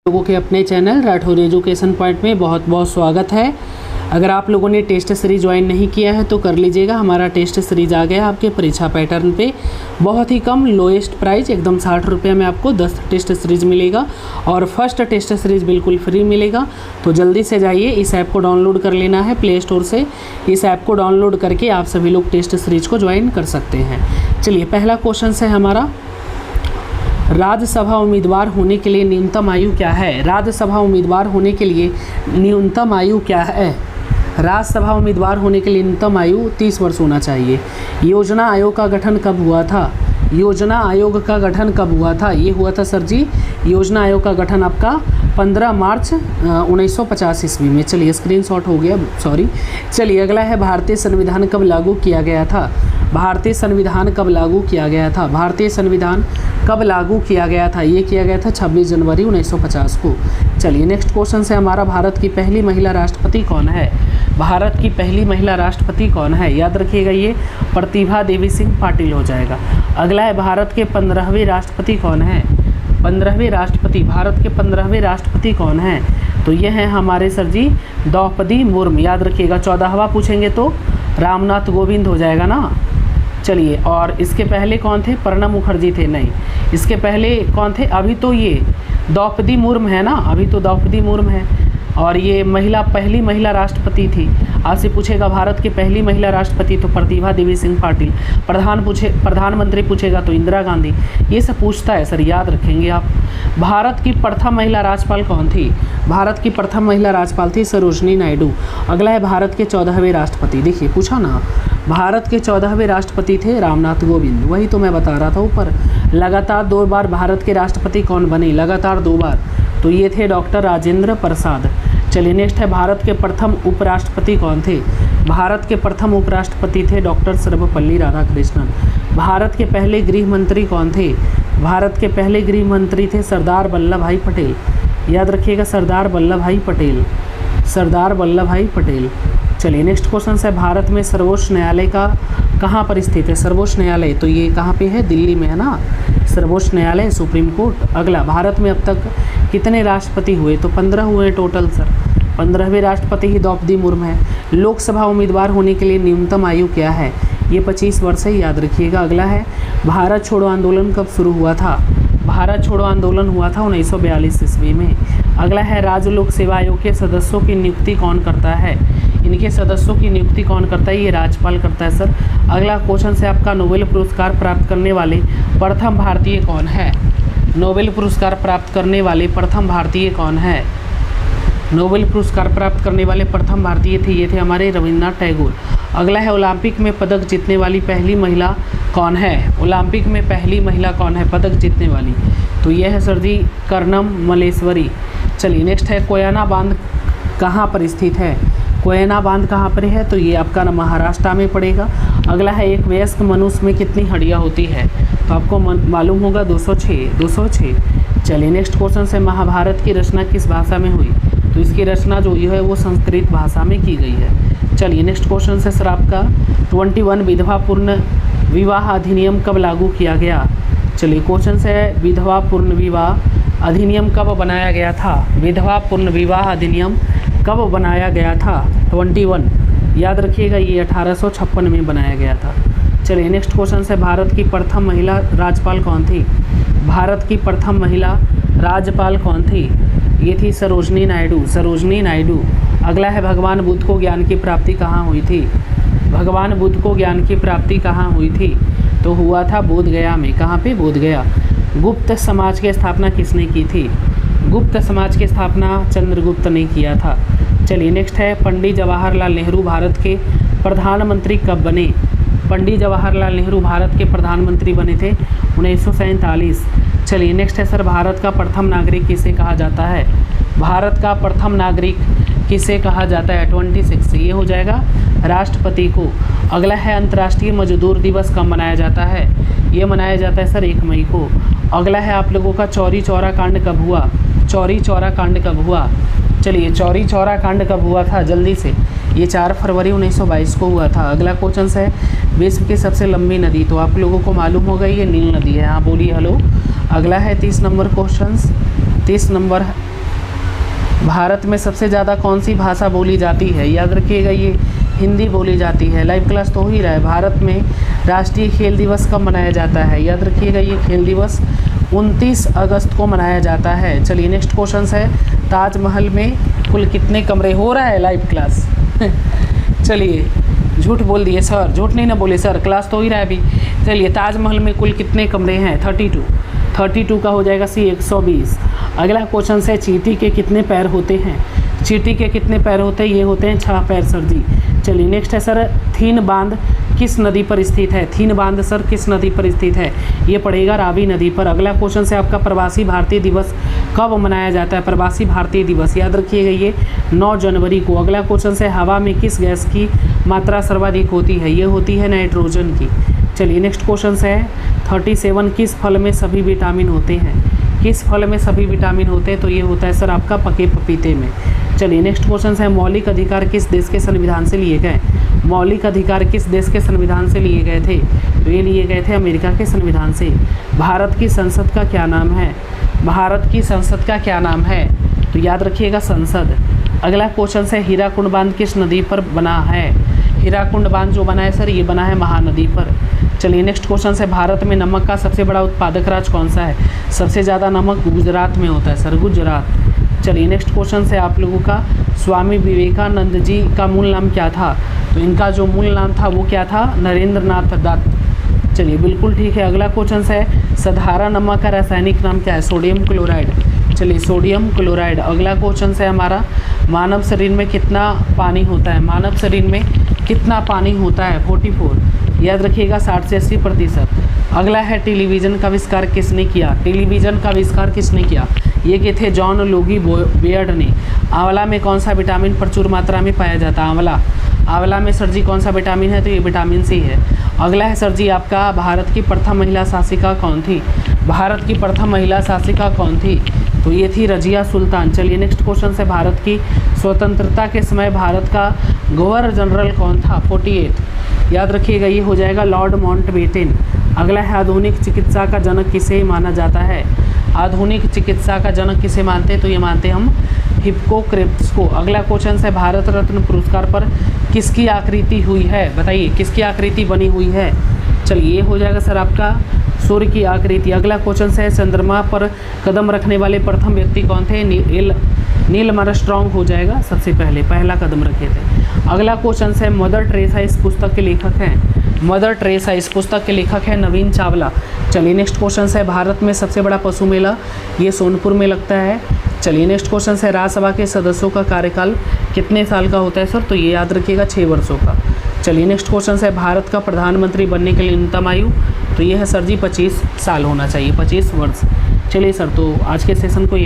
लोगों के अपने चैनल राठौर एजुकेशन पॉइंट में बहुत बहुत स्वागत है। अगर आप लोगों ने टेस्ट सीरीज ज्वाइन नहीं किया है तो कर लीजिएगा। हमारा टेस्ट सीरीज आ गया आपके परीक्षा पैटर्न पे। बहुत ही कम लोएस्ट प्राइस एकदम 60 रुपये में आपको 10 टेस्ट सीरीज मिलेगा और फर्स्ट टेस्ट सीरीज बिल्कुल फ्री मिलेगा। तो जल्दी से जाइए, इस ऐप को डाउनलोड कर लेना है प्ले स्टोर से। इस ऐप को डाउनलोड करके आप सभी लोग टेस्ट सीरीज को ज्वाइन कर सकते हैं। चलिए, पहला क्वेश्चन है हमारा, राज्यसभा उम्मीदवार होने के लिए न्यूनतम आयु क्या है? राज्यसभा उम्मीदवार होने के लिए न्यूनतम आयु क्या है? राज्यसभा उम्मीदवार होने के लिए न्यूनतम आयु 30 वर्ष होना चाहिए। योजना आयोग का गठन कब हुआ था? योजना आयोग का गठन कब हुआ था? ये हुआ था सर जी, योजना आयोग का गठन आपका 15 मार्च 1950 ईस्वी में। चलिए, स्क्रीनशॉट हो गया, सॉरी। चलिए, अगला है, भारतीय संविधान कब लागू किया गया था? भारतीय संविधान कब लागू किया गया था? भारतीय संविधान कब लागू किया गया था? ये किया गया था 26 जनवरी 1950 को। चलिए, नेक्स्ट क्वेश्चन है हमारा, भारत की पहली महिला राष्ट्रपति कौन है? भारत की पहली महिला राष्ट्रपति कौन है? याद रखिएगा, ये प्रतिभा देवी सिंह पाटिल हो जाएगा। अगला है, भारत के 15वें राष्ट्रपति कौन है? 15वें राष्ट्रपति, भारत के 15वें राष्ट्रपति कौन है? तो ये हैं हमारे सर जी द्रौपदी मुर्मू। याद रखिएगा, 14वां पूछेंगे तो रामनाथ कोविंद हो जाएगा ना। चलिए, और इसके पहले कौन थे? प्रणब मुखर्जी थे? नहीं, इसके पहले कौन थे? अभी तो ये द्रौपदी मुर्मू है ना, अभी तो द्रौपदी मुर्मू है। और ये पहली महिला राष्ट्रपति थी। आपसे पूछेगा भारत की पहली महिला राष्ट्रपति, तो प्रतिभा देवी सिंह पाटिल। प्रधानमंत्री पूछेगा तो इंदिरा गांधी। ये सब पूछता है सर, याद रखेंगे आप। भारत की प्रथम महिला राज्यपाल कौन थी? भारत की प्रथम महिला राज्यपाल थी सरोजनी नायडू। अगला है, भारत के 14वें राष्ट्रपति। देखिए, पूछा ना, भारत के 14वें राष्ट्रपति थे रामनाथ कोविंद। वही तो मैं बता रहा था ऊपर। लगातार 2 बार भारत के राष्ट्रपति कौन बने? लगातार 2 बार, तो ये थे डॉक्टर राजेंद्र प्रसाद। चलिए, नेक्स्ट है, भारत के प्रथम उपराष्ट्रपति कौन थे? भारत के प्रथम उपराष्ट्रपति थे डॉक्टर सर्वपल्ली राधाकृष्णन। भारत के पहले गृह मंत्री कौन थे? भारत के पहले गृह मंत्री थे सरदार वल्लभ भाई पटेल। याद रखिएगा, सरदार वल्लभ भाई पटेल, सरदार वल्लभ भाई पटेल। चलिए, नेक्स्ट क्वेश्चन है, भारत में सर्वोच्च न्यायालय का कहाँ पर स्थित है? सर्वोच्च न्यायालय तो ये कहाँ पे है? दिल्ली में है ना, सर्वोच्च न्यायालय, सुप्रीम कोर्ट। अगला, भारत में अब तक कितने राष्ट्रपति हुए? तो 15 हुए टोटल सर। 15वें राष्ट्रपति ही द्रौपदी मुर्मू है। लोकसभा उम्मीदवार होने के लिए न्यूनतम आयु क्या है? ये 25 वर्ष है, याद रखिएगा। अगला है, भारत छोड़ो आंदोलन कब शुरू हुआ था? भारत छोड़ो आंदोलन हुआ था 1942 ईस्वी में। अगला है, राज्य लोक सेवा आयोग के सदस्यों की नियुक्ति कौन करता है? इनके सदस्यों की नियुक्ति कौन करता है? ये राज्यपाल करता है सर। अगला क्वेश्चन से आपका, नोबेल पुरस्कार प्राप्त करने वाले प्रथम भारतीय कौन है? नोबेल पुरस्कार प्राप्त करने वाले प्रथम भारतीय कौन है? नोबेल पुरस्कार प्राप्त करने वाले प्रथम भारतीय थे, ये थे हमारे रविन्द्रनाथ टैगोर। अगला है, ओलंपिक में पदक जीतने वाली पहली महिला कौन है? ओलंपिक में पहली महिला कौन है पदक जीतने वाली? तो ये है सर जी कर्णम मल्लेश्वरी। चलिए, नेक्स्ट है, कोयना बांध कहाँ पर स्थित है? कोयना बांध कहाँ पर है? तो ये आपका महाराष्ट्र में पड़ेगा। अगला है, एक वयस्क मनुष्य में कितनी हड्डियाँ होती है? तो आपको मालूम होगा 206। चलिए, नेक्स्ट क्वेश्चन से, महाभारत की रचना किस भाषा में हुई? तो इसकी रचना जो है वो संस्कृत भाषा में की गई है। चलिए, नेक्स्ट क्वेश्चन है सर आपका, 21 विधवा पूर्ण विवाह अधिनियम कब लागू किया गया? चलिए, क्वेश्चन है, विधवा पूर्ण विवाह अधिनियम कब बनाया गया था? विधवा पूर्ण विवाह अधिनियम कब बनाया गया था? 21, याद रखिएगा, ये 1856 में बनाया गया था। चलिए, नेक्स्ट क्वेश्चन है, भारत की प्रथम महिला राज्यपाल कौन थी? भारत की प्रथम महिला राज्यपाल कौन थी? ये थी सरोजनी नायडू, सरोजनी नायडू। अगला है, भगवान बुद्ध को ज्ञान की प्राप्ति कहाँ हुई थी? भगवान बुद्ध को ज्ञान की प्राप्ति कहाँ हुई थी? तो हुआ था बोध गया में। कहाँ पे? बोध गया। गुप्त समाज की स्थापना किसने की थी? गुप्त समाज की स्थापना चंद्रगुप्त ने किया था। चलिए, नेक्स्ट है, पंडित जवाहरलाल नेहरू भारत के प्रधानमंत्री कब बने? पंडित जवाहरलाल नेहरू भारत के प्रधानमंत्री बने थे 1947। चलिए, नेक्स्ट है सर, भारत का प्रथम नागरिक किसे कहा जाता है? भारत का प्रथम नागरिक किसे कहा जाता है? 26, ये हो जाएगा राष्ट्रपति को। अगला है, अंतर्राष्ट्रीय मजदूर दिवस कब मनाया जाता है? ये मनाया जाता है सर 1 मई को। अगला है, आप लोगों का चौरी चौरा कांड कब हुआ? चौरी चौरा कांड कब हुआ? चलिए, चौरी चौरा कांड कब हुआ था? जल्दी से, ये 4 फरवरी 1922 को हुआ था। अगला क्वेश्चन है, विश्व की सबसे लंबी नदी, तो आप लोगों को मालूम होगा ये नील नदी है। हाँ बोलिए हेलो। अगला है 30 नंबर क्वेश्चन, 30 नंबर भारत में सबसे ज़्यादा कौन सी भाषा बोली जाती है? याद रखिएगा ये हिंदी बोली जाती है। लाइव क्लास तो हो ही रहा है। भारत में राष्ट्रीय खेल दिवस कब मनाया जाता है? याद रखिएगा ये खेल दिवस 29 अगस्त को मनाया जाता है। चलिए नेक्स्ट क्वेश्चन है, ताजमहल में कुल कितने कमरे? हो रहा है लाइव क्लास चलिए, झूठ बोल दिए सर, झूठ नहीं ना बोले सर, क्लास तो हो ही रहा है अभी। चलिए, ताजमहल में कुल कितने कमरे हैं? 32 का हो जाएगा सी 120। अगला क्वेश्चन है, चींटी के कितने पैर होते हैं? चींटी के कितने पैर होते हैं? ये होते हैं 6 पैर सर जी। चलिए नेक्स्ट है सर, थीन बांध किस नदी पर स्थित है? थीन बांध सर किस नदी पर स्थित है? ये पड़ेगा रावी नदी पर। अगला क्वेश्चन है आपका, प्रवासी भारतीय दिवस कब मनाया जाता है? प्रवासी भारतीय दिवस याद रखिएगा ये 9 जनवरी को। अगला क्वेश्चन है, हवा में किस गैस की मात्रा सर्वाधिक होती है? ये होती है नाइट्रोजन की। चलिए नेक्स्ट क्वेश्चन है, 37 किस फल में सभी विटामिन होते हैं? किस फल में सभी विटामिन होते हैं? तो ये होता है सर आपका पके पपीते में। चलिए नेक्स्ट क्वेश्चन है, मौलिक अधिकार किस देश के संविधान से लिए गए? मौलिक अधिकार किस देश के संविधान से लिए गए थे? तो ये लिए गए थे अमेरिका के संविधान से। भारत की संसद का क्या नाम है? भारत की संसद का क्या नाम है? तो याद रखिएगा संसद। अगला क्वेश्चन है, हीराकुंड बांध किस नदी पर बना है? हीराकुंड बांध जो बना है सर, ये बना है महानदी पर। चलिए नेक्स्ट क्वेश्चन है, भारत में नमक का सबसे बड़ा उत्पादक राज्य कौन सा है? सबसे ज़्यादा नमक गुजरात में होता है सर, गुजरात। चलिए नेक्स्ट क्वेश्चन है आप लोगों का, स्वामी विवेकानंद जी का मूल नाम क्या था? तो इनका जो मूल नाम था वो क्या था? नरेंद्र नाथ दत्त। चलिए बिल्कुल ठीक है। अगला क्वेश्चन है, साधारण नमक का रासायनिक नाम क्या है? Sodium chloride. चलिए सोडियम क्लोराइड। अगला क्वेश्चन है हमारा, मानव शरीर में कितना पानी होता है? मानव शरीर में कितना पानी होता है? 44। याद रखिएगा 60 से 80%। अगला है, टेलीविज़न का आविष्कार किसने किया? टेलीविज़न का आविष्कार किसने किया? ये के थे जॉन लोगी बेयर्ड ने। आंवला में कौन सा विटामिन प्रचुर मात्रा में पाया जाता है? आंवला। आंवला में सर जी कौन सा विटामिन है? तो ये विटामिन सी है। अगला है सर जी आपका, भारत की प्रथम महिला शासिका कौन थी? भारत की प्रथम महिला शासिका कौन थी? तो ये थी रजिया सुल्तान। चलिए नेक्स्ट क्वेश्चन है, भारत की स्वतंत्रता के समय भारत का गवर्नर जनरल कौन था? 48। याद रखिएगा ये हो जाएगा लॉर्ड माउंटबेटन। अगला है, आधुनिक चिकित्सा का जनक किसे माना जाता है? आधुनिक चिकित्सा का जनक किसे मानते हैं? तो ये मानते हैं हम हिप्पोक्रेट्स को। अगला क्वेश्चन है, भारत रत्न पुरस्कार पर किसकी आकृति हुई है? बताइए किसकी आकृति बनी हुई है? चलिए ये हो जाएगा सर आपका सूर्य की आकृति। अगला क्वेश्चन है, चंद्रमा पर कदम रखने वाले प्रथम व्यक्ति कौन थे? नील आर्मस्ट्रांग हो जाएगा, सबसे पहला कदम रखे थे। अगला क्वेश्चन है, मदर टेरेसा इस पुस्तक के लेखक हैं? मदर टेरेसा इस पुस्तक के लेखक है नवीन चावला। चलिए नेक्स्ट क्वेश्चन है, भारत में सबसे बड़ा पशु मेला ये सोनपुर में लगता है। चलिए नेक्स्ट क्वेश्चन है, राज्यसभा के सदस्यों का कार्यकाल कितने साल का होता है सर? तो ये याद रखिएगा 6 वर्षों का। चलिए नेक्स्ट क्वेश्चन है, भारत का प्रधानमंत्री बनने के लिए न्यूनतम आयु? तो ये है सर जी 25 साल होना चाहिए, 25 वर्ष। चलिए सर, तो आज के सेशन को